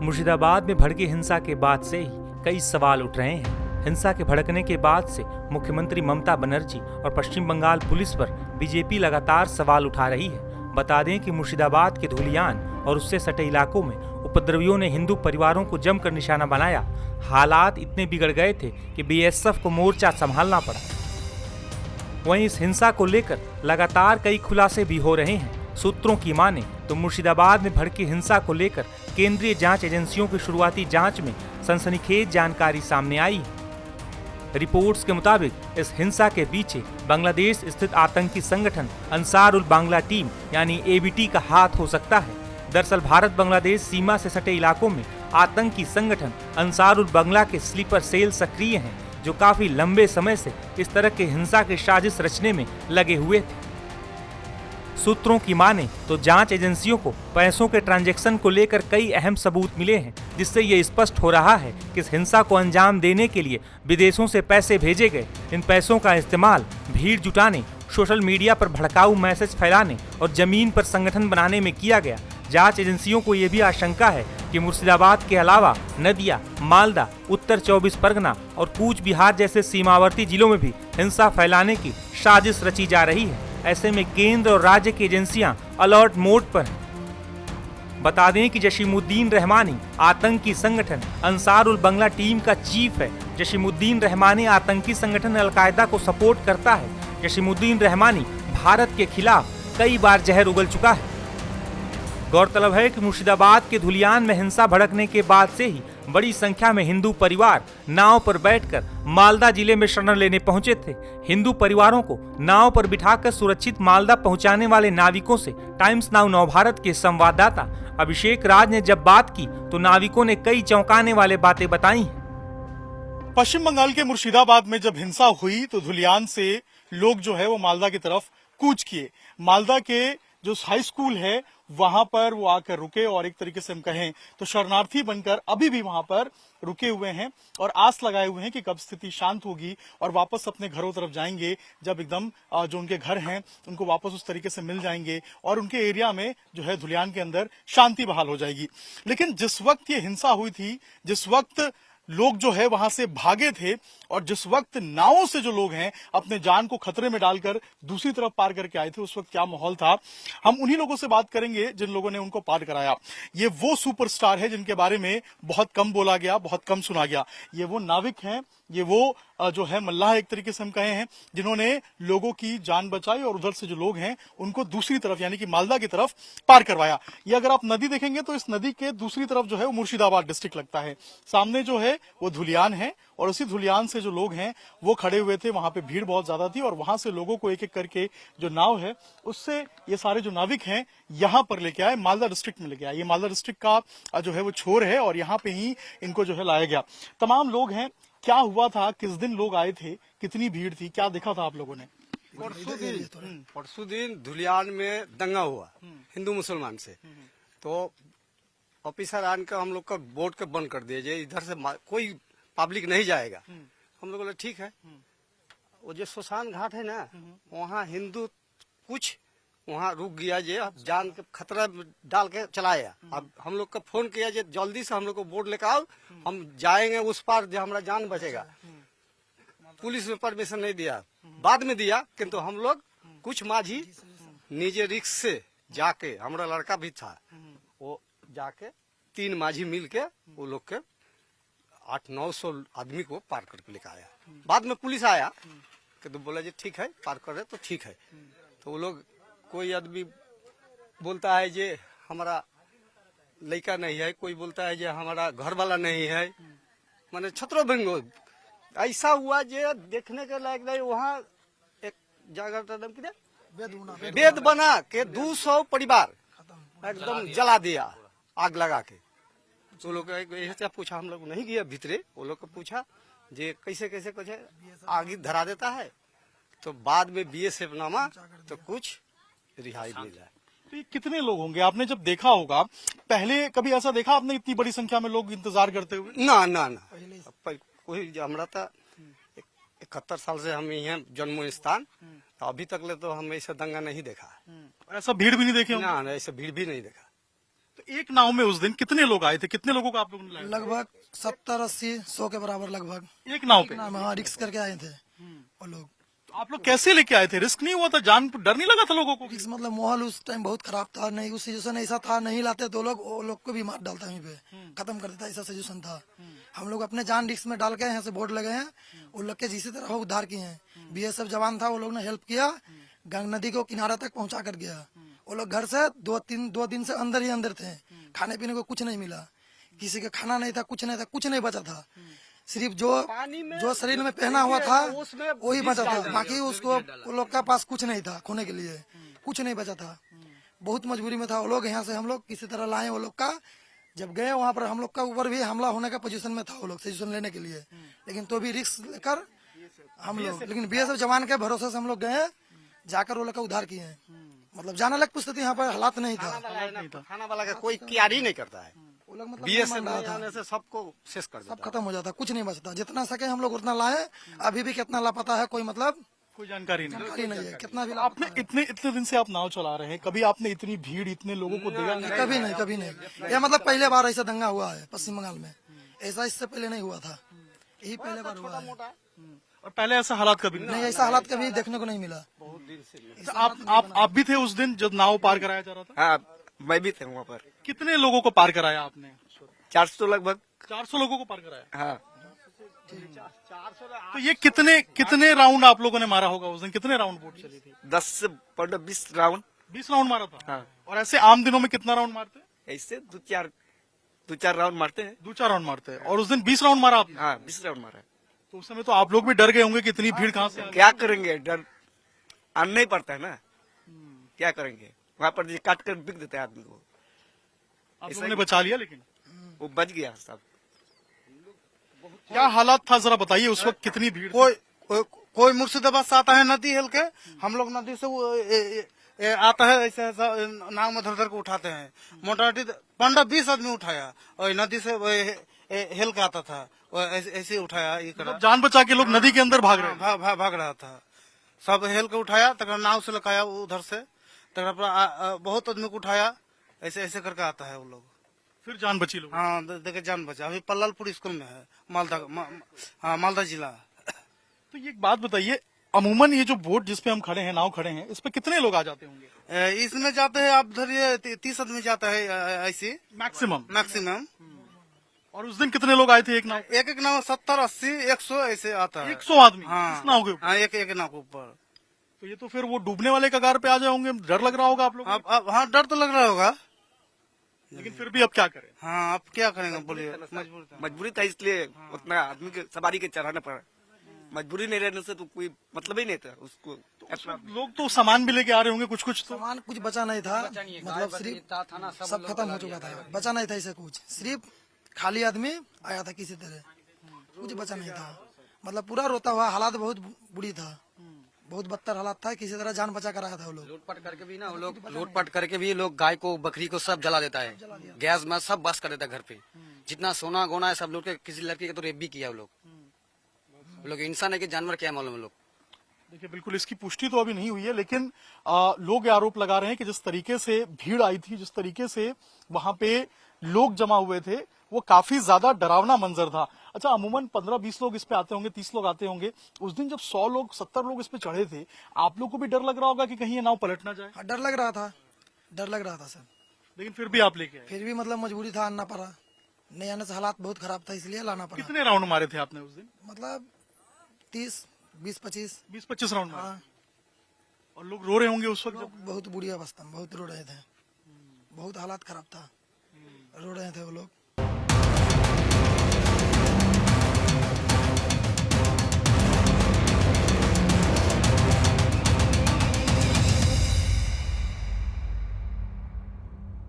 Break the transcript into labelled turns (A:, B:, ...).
A: मुर्शिदाबाद में भड़की हिंसा के बाद से ही कई सवाल उठ रहे हैं। हिंसा के भड़कने के बाद से मुख्यमंत्री ममता बनर्जी और पश्चिम बंगाल पुलिस पर बीजेपी लगातार सवाल उठा रही है। बता दें कि मुर्शिदाबाद के धुलियान और उससे सटे इलाकों में उपद्रवियों ने हिंदू परिवारों को जमकर निशाना बनाया। हालात इतने बिगड़ गए थे कि बीएसएफ को मोर्चा संभालना पड़ा। वहीं इस हिंसा को लेकर लगातार कई खुलासे भी हो रहे हैं। सूत्रों की माने तो मुर्शिदाबाद में भड़की हिंसा को लेकर केंद्रीय जांच एजेंसियों की शुरुआती जांच में सनसनीखेज जानकारी सामने आई है। रिपोर्ट्स के मुताबिक इस हिंसा के पीछे बांग्लादेश स्थित आतंकी संगठन अंसारुल बांग्ला टीम यानी एबीटी का हाथ हो सकता है। दरअसल भारत बांग्लादेश सीमा से सटे इलाकों में आतंकी संगठन अंसारुल बांग्ला के स्लीपर सेल सक्रिय हैं, जो काफी लंबे समय से इस तरह के हिंसा की साजिश रचने में लगे हुए थे। सूत्रों की माने तो जांच एजेंसियों को पैसों के ट्रांजैक्शन को लेकर कई अहम सबूत मिले हैं, जिससे ये स्पष्ट हो रहा है कि इस हिंसा को अंजाम देने के लिए विदेशों से पैसे भेजे गए। इन पैसों का इस्तेमाल भीड़ जुटाने, सोशल मीडिया पर भड़काऊ मैसेज फैलाने और जमीन पर संगठन बनाने में किया गया। जांच एजेंसियों को ये भी आशंका है कि मुर्शिदाबाद के अलावा नदिया, मालदा, उत्तर 24 परगना और कूच बिहार जैसे सीमावर्ती जिलों में भी हिंसा फैलाने की साजिश रची जा रही है। ऐसे में केंद्र और राज्य की एजेंसियां अलर्ट मोड पर हैं। बता दें कि जसीमुद्दीन रहमानी आतंकी संगठन अंसारुल बांग्ला टीम का चीफ है। जसीमुद्दीन रहमानी आतंकी संगठन अलकायदा को सपोर्ट करता है। जसीमुद्दीन रहमानी भारत के खिलाफ कई बार जहर उगल चुका है। गौरतलब है कि मुर्शिदाबाद के धुलियान में हिंसा भड़कने के बाद से ही बड़ी संख्या में हिंदू परिवार नाव पर बैठकर मालदा जिले में शरण लेने पहुंचे थे। हिंदू परिवारों को नाव पर बिठाकर सुरक्षित मालदा पहुंचाने वाले नाविकों से टाइम्स नाउ नवभारत के संवाददाता अभिषेक राज ने जब बात की तो नाविकों ने कई चौंकाने वाले बातें बताई हैं।
B: पश्चिम बंगाल के मुर्शिदाबाद में जब हिंसा हुई तो धुलियान से लोग जो है वो मालदा की तरफ कूच किए। मालदा के जो हाई स्कूल है वहां पर वो आकर रुके और एक तरीके से हम कहें तो शरणार्थी बनकर अभी भी वहां पर रुके हुए हैं और आस लगाए हुए हैं कि कब स्थिति शांत होगी और वापस अपने घरों तरफ जाएंगे, जब एकदम जो उनके घर हैं उनको वापस उस तरीके से मिल जाएंगे और उनके एरिया में जो है धुलियान के अंदर शांति बहाल हो जाएगी। लेकिन जिस वक्त ये हिंसा हुई थी, जिस वक्त लोग जो है वहां से भागे थे और जिस वक्त नावों से जो लोग हैं अपने जान को खतरे में डालकर दूसरी तरफ पार करके आए थे, उस वक्त क्या माहौल था, हम उन्हीं लोगों से बात करेंगे जिन लोगों ने उनको पार कराया। ये वो सुपरस्टार है जिनके बारे में बहुत कम बोला गया, बहुत कम सुना गया। ये वो नाविक हैं, ये वो जो है मल्लाह एक तरीके से हम कहे हैं, जिन्होंने लोगों की जान बचाई और उधर से जो लोग हैं उनको दूसरी तरफ यानी कि मालदा की तरफ पार करवाया। ये अगर आप नदी देखेंगे तो इस नदी के दूसरी तरफ जो है वो मुर्शिदाबाद डिस्ट्रिक्ट लगता है। सामने जो है वो धुलियान है और उसी धुलियान से जो लोग हैं वो खड़े हुए थे। वहां पे भीड़ बहुत ज्यादा थी और वहां से लोगों को एक एक करके जो नाव है उससे ये सारे जो नाविक हैं यहाँ पर लेके आए, मालदा डिस्ट्रिक्ट में लेके आए। ये मालदा डिस्ट्रिक्ट का जो है वो छोर है और यहाँ पे ही इनको जो है लाया गया। तमाम लोग हैं। क्या हुआ था, किस दिन लोग आए थे, कितनी भीड़ थी, क्या देखा था आप लोगों ने?
C: परसों दिन धुलियान में दंगा हुआ हिंदू मुसलमान से, तो ऑफिसर आन कर हम लोग का बोट के बंद कर दिए, इधर से कोई पब्लिक नहीं जाएगा। हम लोग बोले ठीक है। वो जो शमशान घाट है ना, वहाँ हिंदू कुछ वहाँ रुक गया, जे जान के खतरा डाल के चलाया। अब हम लोग का फोन किया, जे जल्दी से हम लोग को बोट लेकर आओ, हम जाएंगे उस पार, जो हमारा जान बचेगा। पुलिस ने परमिशन नहीं दिया, बाद में दिया, किंतु हम लोग कुछ माझी निजे रिक्स से जाके, हमारा लड़का भी था, वो जाके 3 माझी मिल के वो लोग के 800-900 आदमी को पार करके लेकर आया। बाद में पुलिस आया कि तो बोला जी ठीक है, पार कर रहे तो ठीक है। तो वो लोग, कोई आदमी बोलता है जे हमारा लड़का नहीं है, कोई बोलता है जे हमारा घर वाला नहीं है, माने छत्रो बंगो ऐसा हुआ जे देखने के लायक नहीं। वहाँ एक जगह वेद बना के 200 परिवार एकदम जला दिया, आग लगा के। तो लोग पूछा, हम लोग नहीं गया भीतरे, वो लोग को पूछा जे कैसे कैसे कुछ आग धरा देता है। तो बाद में बीएसएफ नामा तो कुछ रिहाई मिला।
B: तो ये कितने लोग होंगे, आपने जब देखा होगा, पहले कभी ऐसा देखा आपने इतनी बड़ी संख्या में लोग इंतजार करते हुए?
C: ना ना ना, कोई हमारा था 71 साल से हम यही जन्म स्थान, तो अभी तक ले तो हम ऐसा दंगा नहीं देखा।
B: ऐसा भीड़ भी नहीं देखे?
C: ना, ऐसा भीड़ भी नहीं देखा।
B: तो एक नाव में उस दिन कितने लोग आए थे, कितने लोगों को आप लोगों ने लाया?
D: लगभग 70-80-100 के बराबर लगभग
B: एक नाव पे
D: नाम, हाँ, रिक्स करके आए थे वो लोग।
B: तो आप लोग कैसे लेके आए थे? रिस्क नहीं हुआ था? जान डर नहीं लगा था लोगों को?
D: रिक्स मतलब माहौल उस टाइम बहुत खराब था, नहीं उस सिचुएशन ऐसा था, नहीं लाते तो लोग वो लोग को भी मार डालता वहीं पे, खत्म कर देता, ऐसा सिचुएशन था। हम लोग अपने जान रिक्स में डाल के यहाँ से बोर्ड लगे हैं, उन लोग के जिसी तरह हो उद्धार किए हैं। बीएसएफ जवान था, वो लोग ने हेल्प किया, गंगा नदी को किनारे तक पहुंचा कर गया। वो लोग घर से 2 दिन से अंदर ही अंदर थे, खाने पीने को कुछ नहीं मिला, किसी का खाना नहीं था, कुछ नहीं था, कुछ नहीं बचा था, सिर्फ जो शरीर में पहना हुआ था वही बचा था, बाकी उसको वो लोग का पास कुछ नहीं था, खोने के लिए कुछ नहीं बचा था। बहुत मजबूरी में था वो लोग। यहाँ से हम लोग किसी तरह लाए वो लोग का, जब गए वहाँ पर हम लोग का ऊपर भी हमला होने का पोजीशन में था वो लोग सिचुएशन लेने के लिए, लेकिन तो भी रिस्क लेकर हम लोग, लेकिन बीएसएफ जवान के भरोसे से हम लोग गए, जाकर वो लोग का उद्धार किए हैं। मतलब जाने लायक स्थिति यहाँ पर हालात नहीं था,
C: खाना वाला का कोई तैयारी नहीं करता है।
D: वो लोग मतलब
C: बीएसएफ
D: नहीं मान रहा था,
C: आने से सबको शेष कर
D: सब
C: देता है।
D: खत्म हो जाता, कुछ नहीं बचता। जितना सके हम लोग उतना लाए, अभी भी कितना लापता है कोई मतलब
B: कोई जानकारी नहीं।
D: जानकारी नहीं है, कितना भी
B: आपने इतने दिन से आप नाव चला रहे हैं, कभी आपने इतनी भीड़, इतने लोगों को देखा नहीं?
D: कभी नहीं, कभी नहीं। यह मतलब पहले बार ऐसा दंगा हुआ है पश्चिम बंगाल में, ऐसा इससे पहले नहीं हुआ था, यही पहले बार हुआ है।
B: और पहले ऐसा हालात कभी
D: नहीं, ऐसा हालात कभी देखने को नहीं मिला।
B: तो आप भी थे उस दिन जब नाव पार कराया जा रहा था?
C: हाँ, मैं भी था वहाँ पर।
B: कितने लोगों को पार कराया आपने?
C: 400 लगभग।
B: 400 लोगों को पार कराया।
C: हाँ,
B: तो ये कितने राउंड आप लोगों ने मारा होगा उस दिन? कितने राउंड बोट चली थी?
C: 10 से 20 राउंड।
B: 20 राउंड मारा था।
C: हाँ।
B: और ऐसे आम दिनों में कितना राउंड मारते हैं?
C: ऐसे 2-4 राउंड मारते हैं।
B: 2-4 राउंड मारते हैं। और उस दिन 20 राउंड मारा आपने?
C: हाँ, 20 राउंड मारा है।
B: तो उस समय तो आप लोग भी डर गए होंगे कि इतनी भीड़ कहाँ से आ गई?
C: क्या करेंगे, डर आना ही पड़ता है ना, क्या करेंगे। वहाँ पर जी काट कर बिक देते हैं आदमी को।
B: आप लोगों ने बचा लिया, लेकिन
C: वो बच गया सब।
B: क्या हालात था जरा बताइए उस वक्त? कितनी भीड़ थी?
E: कोई मुर्शिदाबाद से आता है नदी हेल के, हम लोग नदी से आता है ऐसे ऐसा नाव में धर को उठाते हैं। मोटामोटी 15-20 आदमी उठाया और नदी से हेल के आता था, ऐसे ही उठाया। ये करा,
B: जान बचा के लोग नदी के अंदर भाग रहे हैं।
E: भाग रहा था, सब हेल के उठाया, तक नाव से लगाया उधर से, तक बहुत आदमी को उठाया, ऐसे ऐसे करके आता है वो लोग।
B: फिर जान बची लोग।
E: हाँ, देखे जान बचा। अभी पल्लालपुर स्कूल में है, मालदा जिला।
B: तो ये एक बात बताइए, अमूमन ये जो बोट जिसपे हम खड़े हैं, नाव खड़े हैं, इस पे कितने लोग आ जाते होंगे?
E: इसमें जाते हैं आप धरिए 30 आदमी जाता है ऐसे
B: मैक्सिमम। और उस दिन कितने
E: कितने
B: लोग आए थे एक नाव?
E: एक नाव 70-80-100 ऐसे आता है।
B: 100 आदमी
E: हाँ,
B: इस नाव के ऊपर?
E: हाँ, एक नाव के ऊपर।
B: तो ये तो फिर वो डूबने वाले कगार पे आ जाए होंगे, डर लग रहा होगा आप लोग?
E: अब हाँ, डर तो लग रहा होगा,
B: लेकिन फिर भी अब क्या करें?
E: हाँ, अब क्या करेंगे बोलिए।
C: मजबूरी था, इसलिए उतना आदमी के सवारी के चढ़ाना पड़ा। मजबूरी नहीं रहने से तो कोई मतलब ही नहीं था उसको।
B: लोग तो सामान भी लेके आ रहे होंगे, कुछ तो
D: सामान कुछ बचा नहीं था, मतलब सिर्फ सब खत्म हो चुका था, बचा नहीं था इसे कुछ, सिर्फ खाली आदमी आया था किसी तरह, कुछ बचा नहीं था। मतलब पूरा रोता हुआ, हालात बहुत बुरी था, बहुत बदतर हालात था, किसी तरह जान बचा कर आया था वो लोग।
F: लूटपाट करके भी ना वो लोग, लूटपाट करके भी लोग गाय को, बकरी को सब जला देता है, गैस में सब बस कर देता है घर पे। जितना सोना गोना है सब लूट के, किसी लड़की का तो रेप भी किया वो लोग इंसान है कि जानवर, क्या मालूम लोग।
B: देखिए, बिल्कुल इसकी पुष्टि तो अभी नहीं हुई है, लेकिन लोग ये आरोप लगा रहे हैं कि जिस तरीके से भीड़ आई थी, जिस तरीके से वहां पे लोग जमा हुए थे, वो काफी ज्यादा डरावना मंजर था। अच्छा, अमूमन 15-20 लोग इस पे आते होंगे, 30 लोग आते होंगे। उस दिन जब 100 लोग, 70 लोग इस पे चढ़े थे, आप लोग को भी डर लग रहा होगा कि कहीं ये नाव पलट ना जाए?
D: हाँ, डर लग रहा था, डर लग रहा था सर,
B: लेकिन फिर भी आप लेके आए।
D: फिर भी मतलब मजबूरी था, आना पड़ा, नहीं आने से हालात बहुत खराब था, इसलिए लाना पड़ा।
B: कितने राउंड मारे थे आपने उस दिन?
D: मतलब 30, 20-25।
B: 20-25 राउंड मारे।
D: हाँ,
B: और लोग रो रहे होंगे उस वक्त जब?
D: बहुत बुरी अवस्था में, बहुत रो रहे थे, बहुत हालात खराब था, रो रहे थे वो लोग।